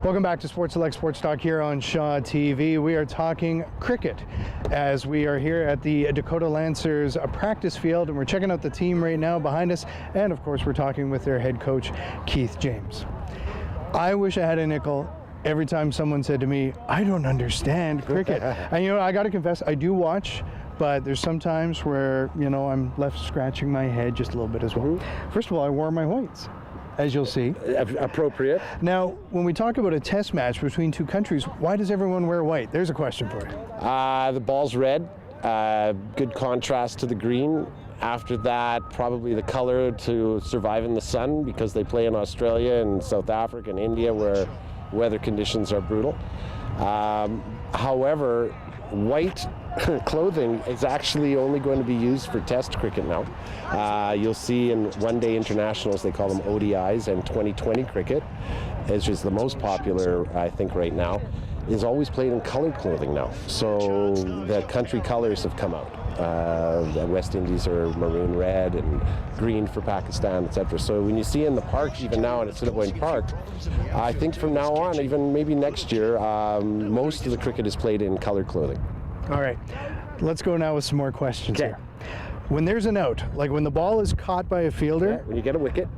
Welcome back to SportsSelect Sportstalk here on Shaw TV. We are talking cricket as we are here at the Dakota Lancers practice field, and we're checking out the team right now behind us, and of course we're talking with their head coach, Keith James. I wish I had a nickel every time someone said to me, I don't understand cricket. And you know, I gotta confess, I do watch, but there's some times where, you know, I'm left scratching my head just a little bit as well. First of all, I wore my whites, as you'll see. Appropriate. Now, when we talk about a test match between two countries, why does everyone wear white? There's a question for you. The ball's red, good contrast to the green. After that, probably the color to survive in the sun, because they play in Australia and South Africa and India where weather conditions are brutal. However, white clothing is actually only going to be used for test cricket now. You'll see in one-day internationals, they call them ODIs, and 2020 cricket, which is the most popular, I think, right now, is always played in colored clothing now. So the country colors have come out. The West Indies are maroon red and green for Pakistan, etc. So when you see in the park, even now in Assiniboine Park, I think from now on, even maybe next year, most of the cricket is played in colored clothing. All right, let's go now with some more questions here. When there's an out, like when the ball is caught by a fielder. When you get a wicket.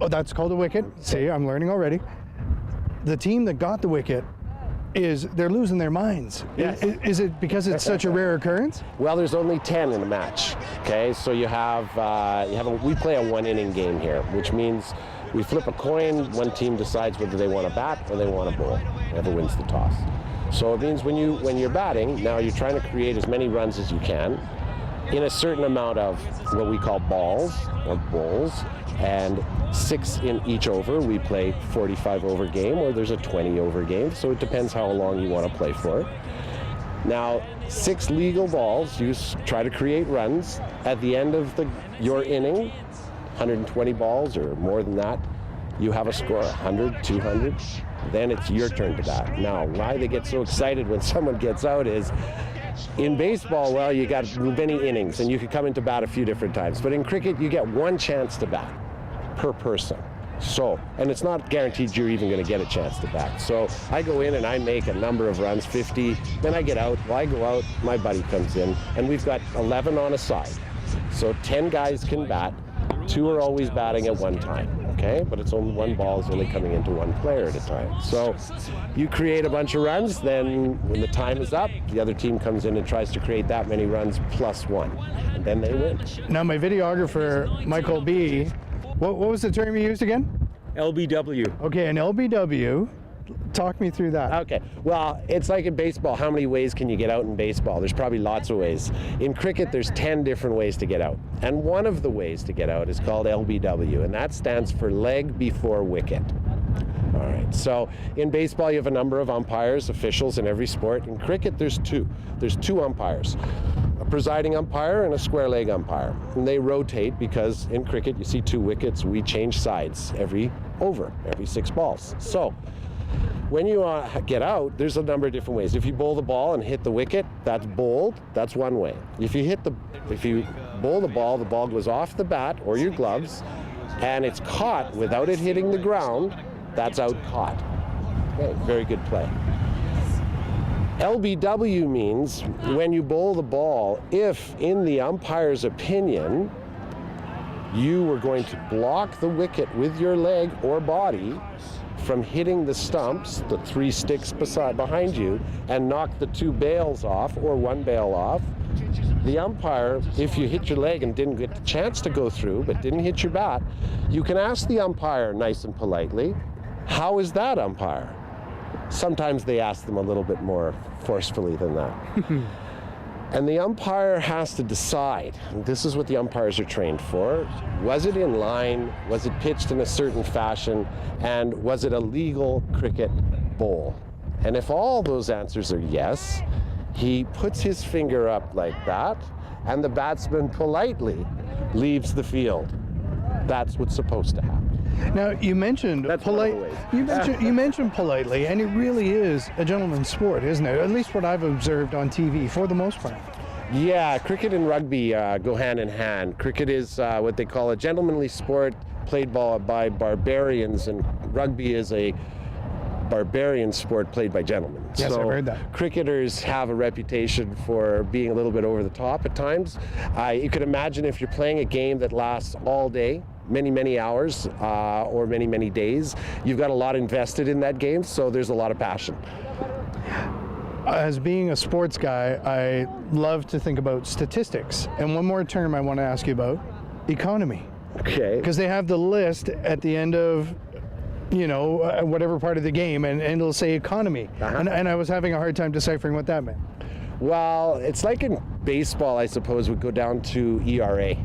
Oh, that's called a wicket. See, I'm learning already. The team that got the wicket, they're losing their minds. Yes. Is it because it's such a rare occurrence? Well, there's only 10 in a match. Okay, so we play a one-inning game here, which means we flip a coin. One team decides whether they want to bat or they want to bowl. Whoever wins the toss. So it means when you're batting, now you're trying to create as many runs as you can in a certain amount of what we call balls or bowls, and 6 in each over. We play 45 over game, or there's a 20 over game, so it depends how long you want to play for. Now, 6 legal balls, you try to create runs. At the end of your inning, 120 balls or more than that, you have a score, 100, 200, then it's your turn to bat. Now, why they get so excited when someone gets out is, in baseball, well, you got many innings and you could come into bat a few different times. But in cricket, you get one chance to bat per person. So, and it's not guaranteed you're even going to get a chance to bat. So I go in and I make a number of runs, 50, then I get out. Well, I go out, my buddy comes in, and we've got 11 on a side. So 10 guys can bat, 2 are always batting at one time. Okay, but it's only one ball is only coming into one player at a time. So you create a bunch of runs, then when the time is up, the other team comes in and tries to create that many runs plus 1, and then they win. Now my videographer, Michael B., what was the term you used again? LBW. Okay, an LBW. Talk me through that. Okay, well, it's like in baseball. How many ways can you get out in baseball? There's probably lots of ways. In cricket, there's 10 different ways to get out. And one of the ways to get out is called LBW, and that stands for leg before wicket. All right, so in baseball, you have a number of umpires, officials in every sport. In cricket, there's 2. There's 2 umpires, a presiding umpire and a square leg umpire. And they rotate because in cricket, you see 2 wickets. We change sides every 6 balls. So when you get out, there's a number of different ways. If you bowl the ball and hit the wicket, that's bowled. That's one way. If you bowl the ball goes off the bat or your gloves, and it's caught without it hitting the ground, that's out caught. Okay, very good play. LBW means when you bowl the ball, if in the umpire's opinion, you were going to block the wicket with your leg or body from hitting the stumps, the 3 sticks behind you, and knock the 2 bails off or 1 bail off, the umpire, if you hit your leg and didn't get the chance to go through but didn't hit your bat, you can ask the umpire nice and politely, how is that, umpire? Sometimes they ask them a little bit more forcefully than that. And the umpire has to decide, and this is what the umpires are trained for, was it in line, was it pitched in a certain fashion, and was it a legal cricket bowl? And if all those answers are yes, he puts his finger up like that, and the batsman politely leaves the field. That's what's supposed to happen. Now you mentioned you mentioned politely, and it really is a gentleman's sport, isn't it? At least what I've observed on TV for the most part. Yeah, cricket and rugby go hand in hand. Cricket is what they call a gentlemanly sport played by barbarians, and rugby is a barbarian sport played by gentlemen. Yes, so I've heard that. Cricketers have a reputation for being a little bit over the top at times. You could imagine if you're playing a game that lasts all day, many hours, or many days, you've got a lot invested in that game, so there's a lot of passion. As being a sports guy, I love to think about statistics. And one more term I want to ask you about, economy. Okay. Because they have the list at the end of, whatever part of the game, and it'll say economy. Uh-huh. And I was having a hard time deciphering what that meant. Well, it's like in baseball, I suppose, would go down to ERA.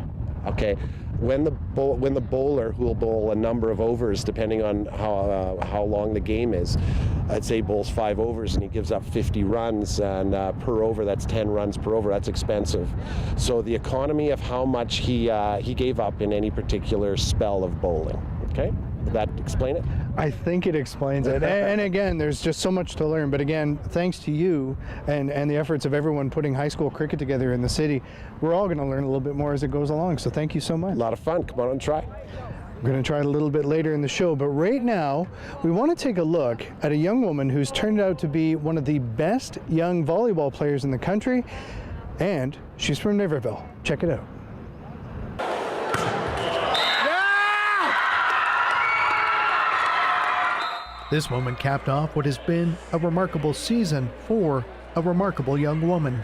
Okay. When the bowler, who will bowl a number of overs depending on how long the game is, I'd say bowls 5 overs and he gives up 50 runs, and per over that's 10 runs per over. That's expensive. So the economy of how much he gave up in any particular spell of bowling. Okay, did that explain it? I think it explains it. And again, there's just so much to learn. But again, thanks to you and the efforts of everyone putting high school cricket together in the city, we're all going to learn a little bit more as it goes along. So thank you so much. A lot of fun. Come on and try. We're going to try it a little bit later in the show, but right now we want to take a look at a young woman who's turned out to be one of the best young volleyball players in the country, and she's from Niverville. Check it out. This woman capped off what has been a remarkable season for a remarkable young woman.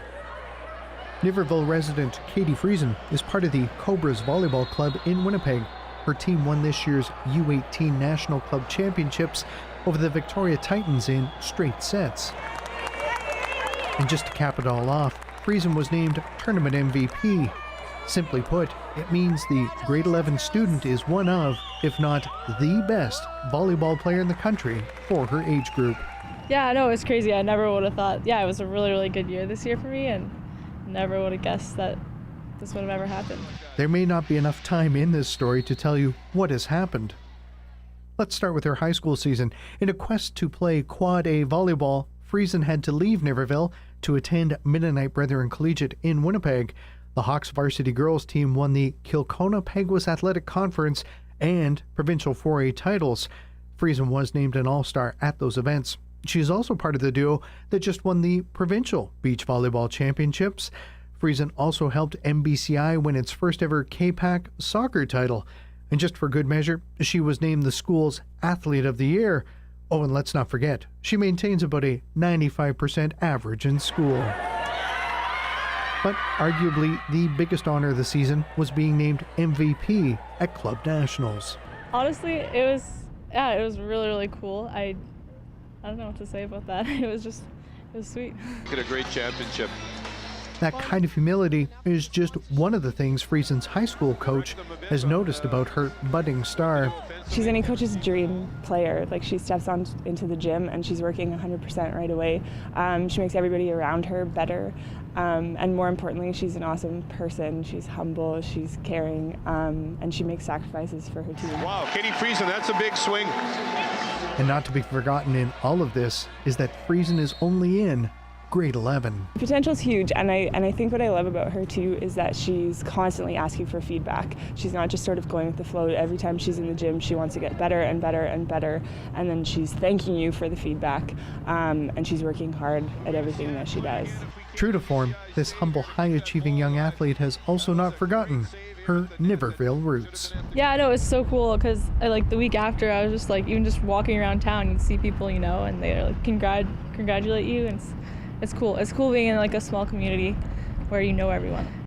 Niverville resident Katie Friesen is part of the Cobras Volleyball Club in Winnipeg. Her team won this year's U18 National Club Championships over the Victoria Titans in straight sets. And just to cap it all off, Friesen was named Tournament MVP. Simply put, it means the grade 11 student is one of, if not the best, volleyball player in the country for her age group. Yeah, no, it was crazy. I never would have thought. Yeah, it was a really good year this year for me, and never would have guessed that this would have ever happened. There may not be enough time in this story to tell you what has happened. Let's start with her high school season. In a quest to play Quad A volleyball, Friesen had to leave Niverville to attend Mennonite Brethren Collegiate in Winnipeg. The Hawks varsity girls team won the Kilkona-Peguis Athletic Conference and provincial 4A titles. Friesen was named an all-star at those events. She is also part of the duo that just won the provincial beach volleyball championships. Friesen also helped MBCI win its first ever K-Pac soccer title. And just for good measure, she was named the school's Athlete of the Year. Oh, and let's not forget, she maintains about a 95% average in school. But arguably the biggest honor of the season was being named MVP at Club Nationals. Honestly, it was really cool. I don't know what to say about that. It was sweet. Get a great championship. That kind of humility is just one of the things Friesen's high school coach has noticed about her budding star. She's any coach's dream player. Like, she steps on into the gym and she's working 100% right away. She makes everybody around her better. And more importantly, she's an awesome person. She's humble, she's caring, and she makes sacrifices for her team. Wow, Katie Friesen, that's a big swing. And not to be forgotten in all of this is that Friesen is only in grade 11. Potential's huge, and I think what I love about her too is that she's constantly asking for feedback. She's not just sort of going with the flow. Every time she's in the gym, she wants to get better and better and better, and then she's thanking you for the feedback, and she's working hard at everything that she does. True to form, this humble, high-achieving young athlete has also not forgotten her Niverville roots. Yeah, I know, it's so cool because like the week after, I was just like, even just walking around town, you'd see people, and they like congratulate you, and it's cool. It's cool being in like a small community where you know everyone.